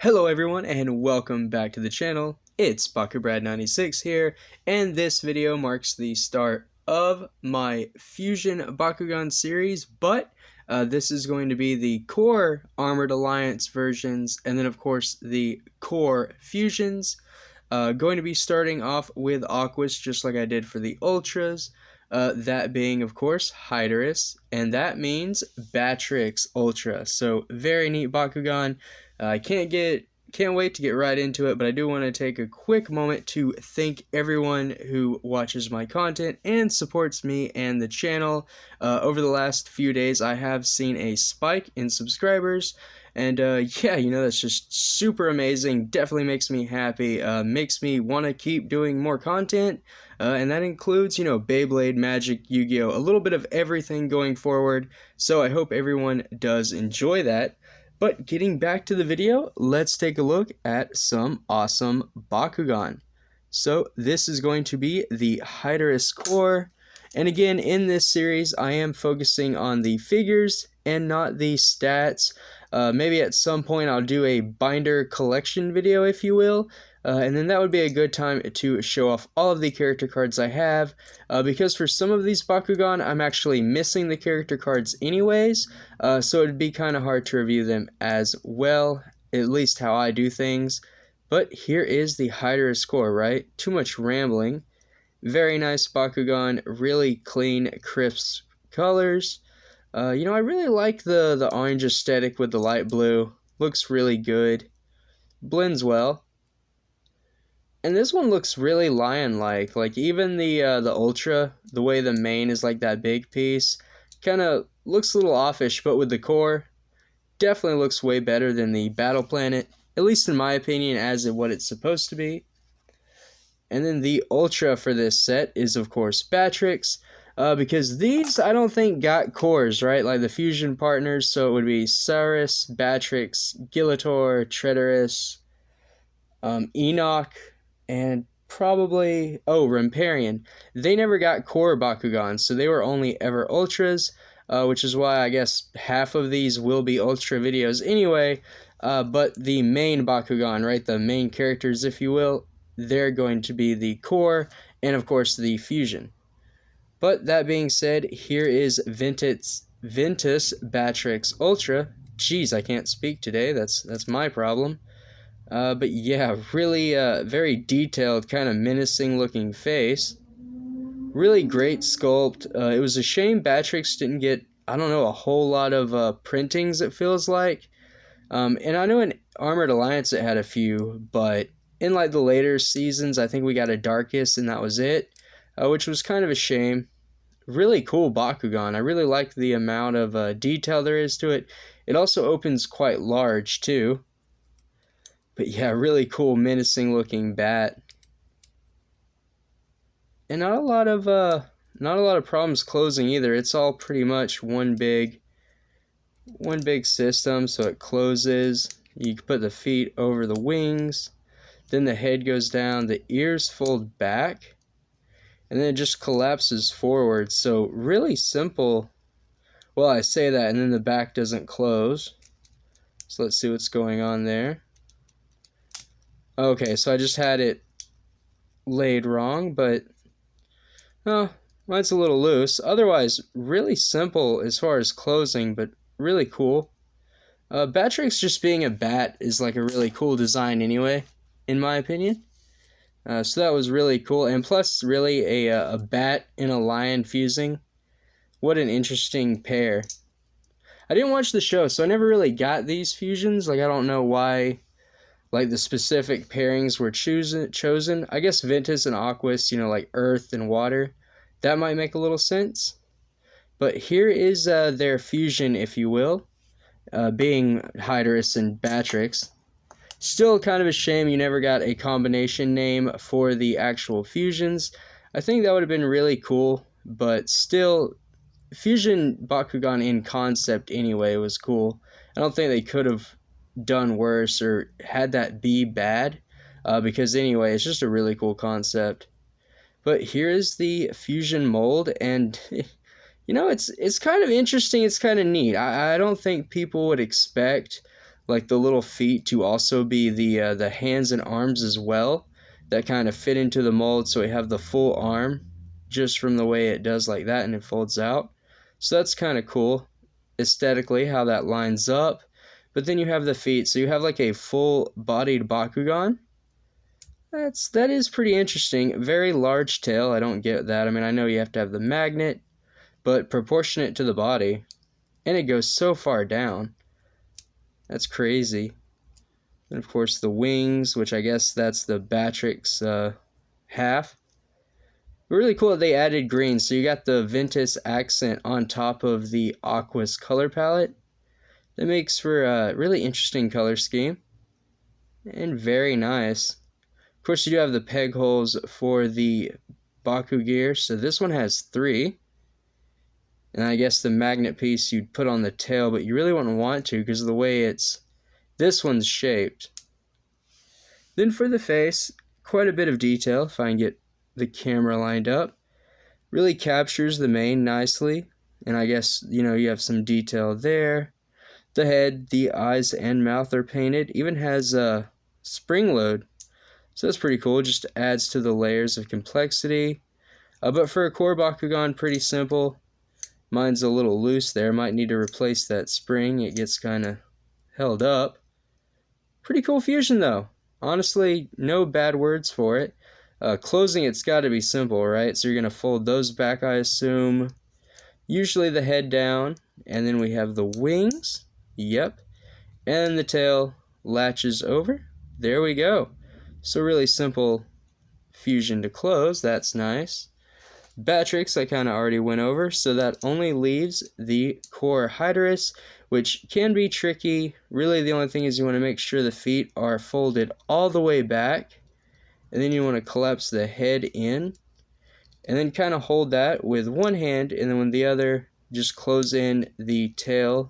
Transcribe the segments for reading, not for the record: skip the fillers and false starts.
Hello everyone and welcome back to the channel. It's BakuBrad96 here, and this video marks the start of my Fusion Bakugan series, but this is going to be the core Armored Alliance versions, and then of course the core Fusions. Going to be starting off with Aquos just like I did for the Ultras, that being of course Hydorous, and that means Batrix Ultra, so very neat Bakugan. I can't wait to get right into it, but I do want to take a quick moment to thank everyone who watches my content and supports me and the channel. Over the last few days, I have seen a spike in subscribers, and yeah, that's just super amazing. Definitely makes me happy, makes me want to keep doing more content, and that includes, Beyblade, Magic, Yu-Gi-Oh!, a little bit of everything going forward, so I hope everyone does enjoy that. But getting back to the video, let's take a look at some awesome Bakugan. So this is going to be the Hydorous core, and again in this series I am focusing on the figures and not the stats. Maybe at some point I'll do a binder collection video, if you will, and then that would be a good time to show off all of the character cards I have, because for some of these Bakugan I'm actually missing the character cards anyways, so it'd be kind of hard to review them as well, at least how I do things. But here is the Hydorous core, right? Too much rambling. Very nice Bakugan, really clean, crisp colors. I really like the orange aesthetic with the light blue. Looks really good. Blends well. And this one looks really lion-like. Like even the Ultra, the way the mane is like that big piece, kind of looks a little offish, but with the core, definitely looks way better than the Battle Planet, at least in my opinion, as what it's supposed to be. And then the Ultra for this set is, of course, Batrix, because these, I don't think, got cores, right? Like the fusion partners, so it would be Saurus, Batrix, Gilator, Tretorous, Enoch, and probably, Remparian. They never got core Bakugan, so they were only ever Ultras, which is why I guess half of these will be Ultra videos anyway, but the main Bakugan, right, the main characters, if you will, they're going to be the core, and of course the fusion. But that being said, here is Ventus Batrix Ultra. Jeez, I can't speak today, that's my problem. But yeah, really very detailed, kind of menacing looking face. Really great sculpt. It was a shame Batrix didn't get, I don't know, a whole lot of printings, it feels like. And I know in Armored Alliance it had a few, but in like the later seasons, I think we got a Darkest and that was it, which was kind of a shame. Really cool Bakugan. I really like the amount of detail there is to it. It also opens quite large too. But yeah, really cool, menacing looking bat. And not a lot of problems closing either. It's all pretty much one big system, so it closes. You can put the feet over the wings, then the head goes down, the ears fold back, and then it just collapses forward. So really simple. Well, I say that, and then the back doesn't close. So let's see what's going on there. Okay, so I just had it laid wrong, but mine's a little loose. Otherwise, really simple as far as closing, but really cool. Batrix just being a bat is like a really cool design anyway, in my opinion. So that was really cool, and plus really a bat and a lion fusing. What an interesting pair. I didn't watch the show, so I never really got these fusions. Like, I don't know why, like, the specific pairings were chosen. I guess Ventus and Aquos, like earth and water. That might make a little sense. But here is their fusion, if you will, being Hydorous and Batrix. Still kind of a shame you never got a combination name for the actual fusions. I think that would have been really cool, but still, Fusion Bakugan in concept anyway was cool. I don't think they could have done worse or had that be bad, because anyway, it's just a really cool concept. But here is the fusion mold, and it's kind of interesting. It's kind of neat. I don't think people would expect like the little feet to also be the hands and arms as well, that kind of fit into the mold, so we have the full arm just from the way it does like that and it folds out. So that's kind of cool aesthetically how that lines up. But then you have the feet, so you have like a full-bodied Bakugan. That is pretty interesting. Very large tail. I don't get that. I mean, I know you have to have the magnet, but proportionate to the body, and it goes so far down. That's crazy. And of course the wings, which I guess that's the Batrix half. Really cool that they added green, so you got the Ventus accent on top of the Aquos color palette. That makes for a really interesting color scheme, and very nice. Of course, you do have the peg holes for the Baku gear, so this one has 3. And I guess the magnet piece you'd put on the tail, but you really wouldn't want to because of the way this one's shaped. Then for the face, quite a bit of detail, if I can get the camera lined up. Really captures the mane nicely, and I guess, you know, you have some detail there. The head, the eyes, and mouth are painted. Even has a spring load, so that's pretty cool. Just adds to the layers of complexity. But for a core Bakugan, pretty simple. Mine's a little loose there. Might need to replace that spring. It gets kind of held up. Pretty cool fusion though. Honestly, no bad words for it. Closing it's got to be simple, right? So you're going to fold those back, I assume. Usually the head down, and then we have the wings. Yep. And the tail latches over. There we go. So really simple fusion to close. That's nice. Batrix I kind of already went over, so that only leaves the core Hydorous, which can be tricky. Really the only thing is you want to make sure the feet are folded all the way back, and then you want to collapse the head in, and then kind of hold that with one hand, and then with the other just close in the tail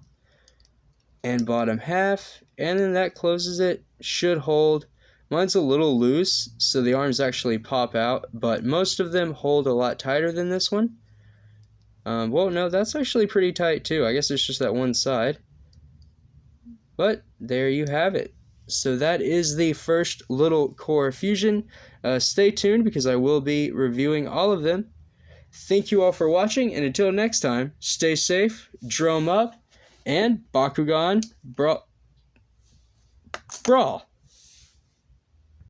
and bottom half, and then that closes it. Should hold. Mine's a little loose, so the arms actually pop out, but most of them hold a lot tighter than this one. Well, no, that's actually pretty tight too. I guess it's just that one side. But there you have it. So that is the first little core fusion. Stay tuned because I will be reviewing all of them. Thank you all for watching, and until next time, stay safe, drum up, and Bakugan Brawl.